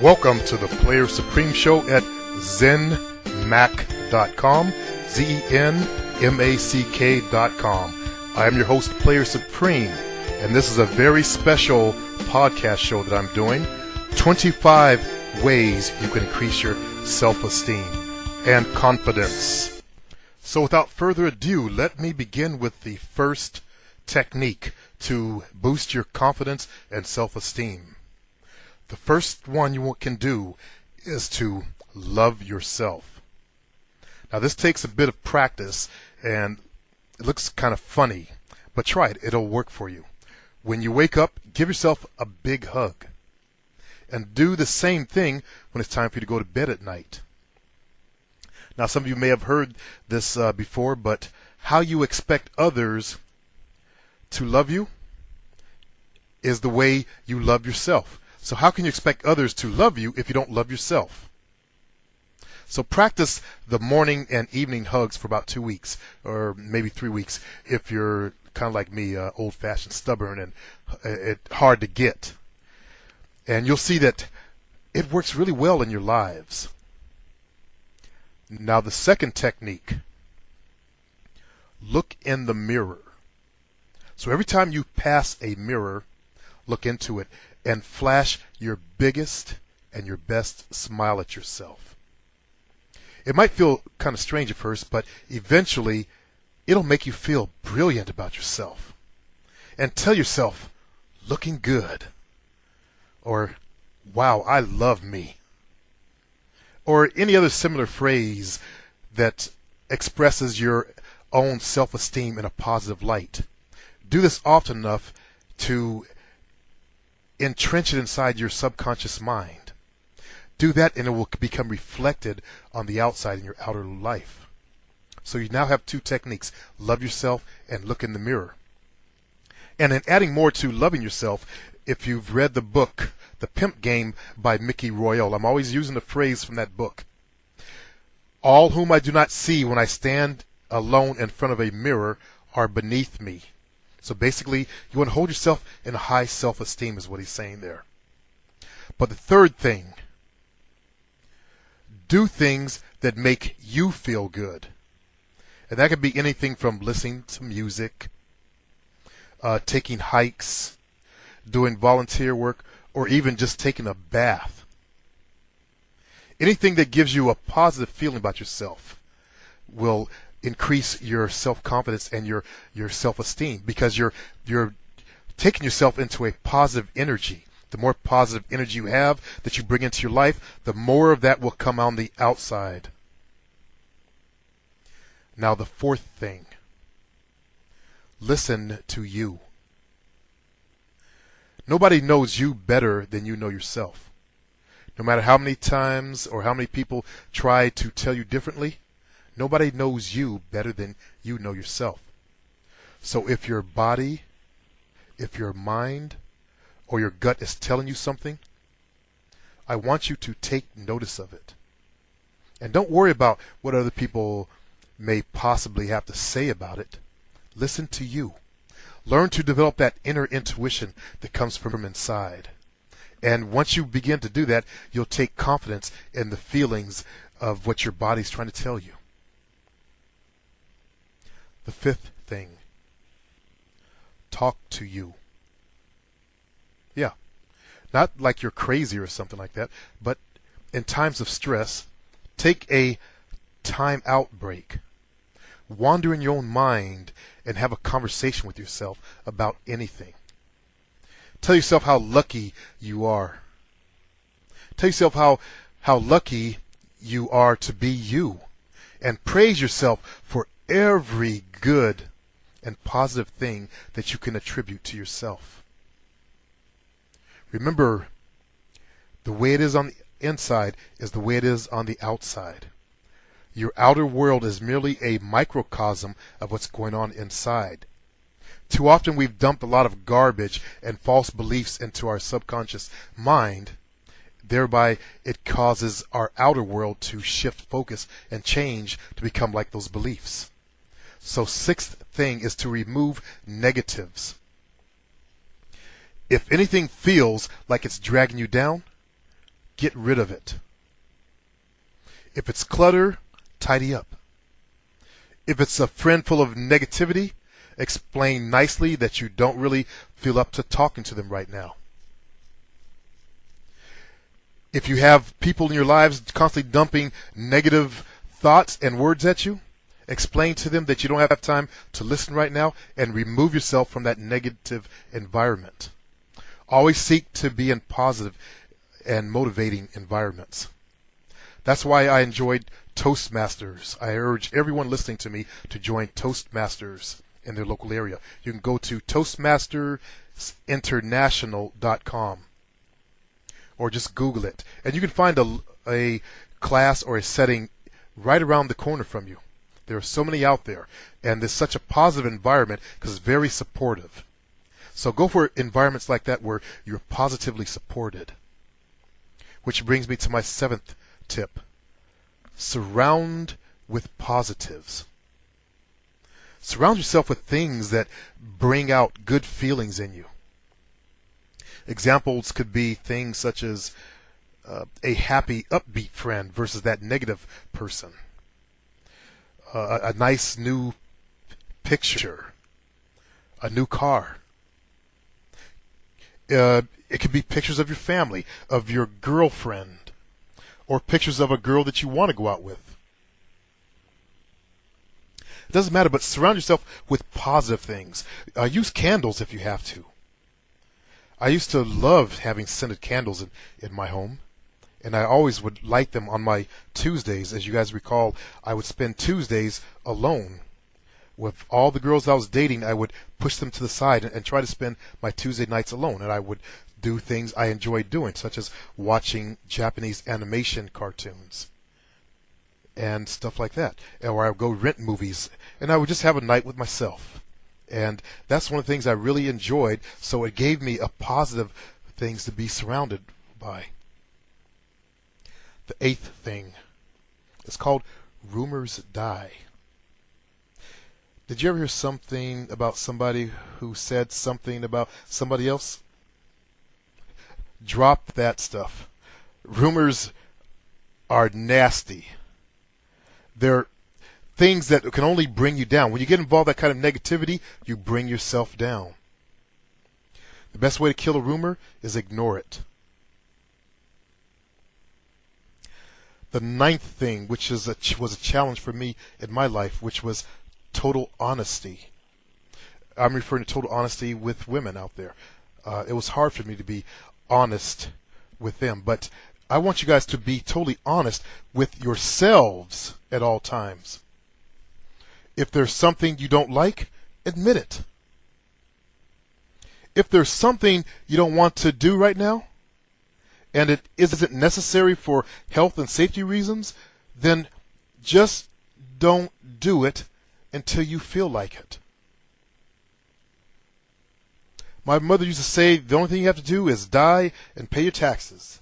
Welcome to the Player Supreme Show at zenmack.com, zenmack.com. I am your host, Player Supreme, and this is a very special podcast show that I'm doing. 25 ways you can increase your self-esteem and confidence. So without further ado, let me begin with the first technique to boost your confidence and self-esteem. The first one you can do is to love yourself. Now this takes a bit of practice and it looks kind of funny, but try it. It'll work for you. When you wake up, give yourself a big hug. And do the same thing when it's time for you to go to bed at night. Now some of you may have heard this before, but how you expect others to love you is the way you love yourself. So how can you expect others to love you if you don't love yourself? So practice the morning and evening hugs for about 2 weeks, or maybe 3 weeks if you're kind of like me, old-fashioned, stubborn, and hard to get. And you'll see that it works really well in your lives. Now the second technique, look in the mirror. So every time you pass a mirror, look into it and flash your biggest and your best smile at yourself. It might feel kind of strange at first, but eventually it'll make you feel brilliant about yourself. And tell yourself, looking good. Or, wow, I love me. Or any other similar phrase that expresses your own self-esteem in a positive light. Do this often enough to entrench it inside your subconscious mind. Do that and it will become reflected on the outside in your outer life. So you now have two techniques, love yourself and look in the mirror. And in adding more to loving yourself, if you've read the book, The Pimp Game by Mickey Royal, I'm always using the phrase from that book. All whom I do not see when I stand alone in front of a mirror are beneath me. So basically, you want to hold yourself in a high self-esteem is what he's saying there. But the third thing, do things that make you feel good. And that could be anything from listening to music, taking hikes, doing volunteer work, or even just taking a bath. Anything that gives you a positive feeling about yourself will increase your self-confidence and your self-esteem, because you're taking yourself into a positive energy. The more positive energy you have that you bring into your life, the more of that will come on the outside. Now the fourth thing, listen to you. Nobody knows you better than you know yourself. No matter how many times or how many people try to tell you differently, nobody knows you better than you know yourself. So if your body, if your mind, or your gut is telling you something, I want you to take notice of it. And don't worry about what other people may possibly have to say about it. Listen to you. Learn to develop that inner intuition that comes from inside. And once you begin to do that, you'll take confidence in the feelings of what your body's trying to tell you. The fifth thing, talk to you. Yeah, not like you're crazy or something like that, but in times of stress, take a time out break. Wander in your own mind and have a conversation with yourself about anything. Tell yourself how lucky you are. Tell yourself how lucky you are to be you. And praise yourself for every good and positive thing that you can attribute to yourself. Remember, the way it is on the inside is the way it is on the outside. Your outer world is merely a microcosm of what's going on inside. Too often we've dumped a lot of garbage and false beliefs into our subconscious mind. Thereby, it causes our outer world to shift focus and change to become like those beliefs. So sixth thing is to remove negatives. If anything feels like it's dragging you down, get rid of it. If it's clutter, tidy up. If it's a friend full of negativity, explain nicely that you don't really feel up to talking to them right now. If you have people in your lives constantly dumping negative thoughts and words at you, explain to them that you don't have time to listen right now and remove yourself from that negative environment. Always seek to be in positive and motivating environments. That's why I enjoyed Toastmasters. I urge everyone listening to me to join Toastmasters in their local area. You can go to toastmastersinternational.com or just Google it. And you can find a class or a setting right around the corner from you. There are so many out there. And there's such a positive environment because it's very supportive. So go for environments like that where you're positively supported. Which brings me to my 7th tip. Surround with positives. Surround yourself with things that bring out good feelings in you. Examples could be things such as a happy, upbeat friend versus that negative person. A nice new picture. A new car. It could be pictures of your family, of your girlfriend, or pictures of a girl that you want to go out with. It doesn't matter, but surround yourself with positive things. Use candles if you have to. I used to love having scented candles in my home, and I always would light them on my Tuesdays. As you guys recall, I would spend Tuesdays alone. With all the girls I was dating, I would push them to the side and try to spend my Tuesday nights alone, and I would do things I enjoyed doing, such as watching Japanese animation cartoons and stuff like that. Or I would go rent movies, and I would just have a night with myself. And that's one of the things I really enjoyed, so it gave me a positive things to be surrounded by. The 8th thing is called rumors die. Did you ever hear something about somebody who said something about somebody else? Drop that stuff. Rumors are nasty. They're things that can only bring you down. When you get involved in that kind of negativity, you bring yourself down. The best way to kill a rumor is ignore it. The 9th thing, which was a challenge for me in my life, which was total honesty. I'm referring to total honesty with women out there. It was hard for me to be honest with them, but I want you guys to be totally honest with yourselves at all times. If there's something you don't like, admit it. If there's something you don't want to do right now, and it isn't necessary for health and safety reasons, then just don't do it until you feel like it. My mother used to say the only thing you have to do is die and pay your taxes.